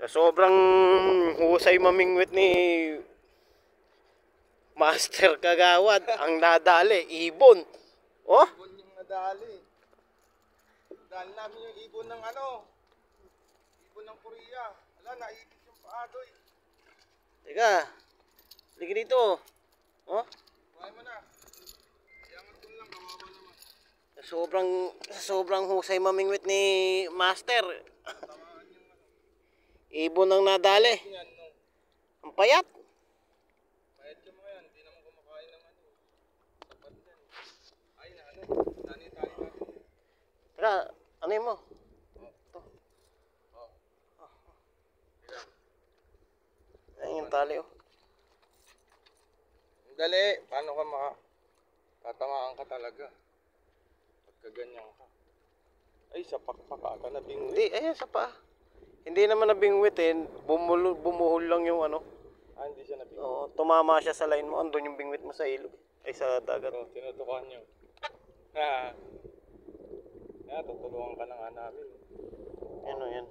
Sa sobrang husay mamingwit ni Master Kagawad, ang nadali, ibon. Oh, Ibon yung nadali. Dali namin yung ibon ng ano, ibon ng Korea. Wala, naipit yung paadoy. teka. Ligi dito. Oh, Kuhay mo na. Iangat ko lang, kawawa naman. sa sobrang husay mamingwit ni Master. Tamaan yung ano. Ibon ang nadali. Yan, no. Ang payat. Payat yung mga yan, hindi naman kumakain ng ano. Sapat yan. Ay na ano, tani-tani natin. Teka, ano yun mo? Ito. Ayun yung tali oh. Dali, paano ka tatamaan ka talaga? Pagka ganyan ka. Ay, sa pakpak ata na bingwi. Hindi, ayan sa pa. Hindi naman nabingwitin, bumuhol lang yung ano. Ah, hindi siya nabingwi. Oo, tumama siya sa line mo, andun yung bingwit mo sa ilog. Ay, sa dagat. Pero tinutukan niyo. Ha. Tutulungan ka na nga namin. Ano yan?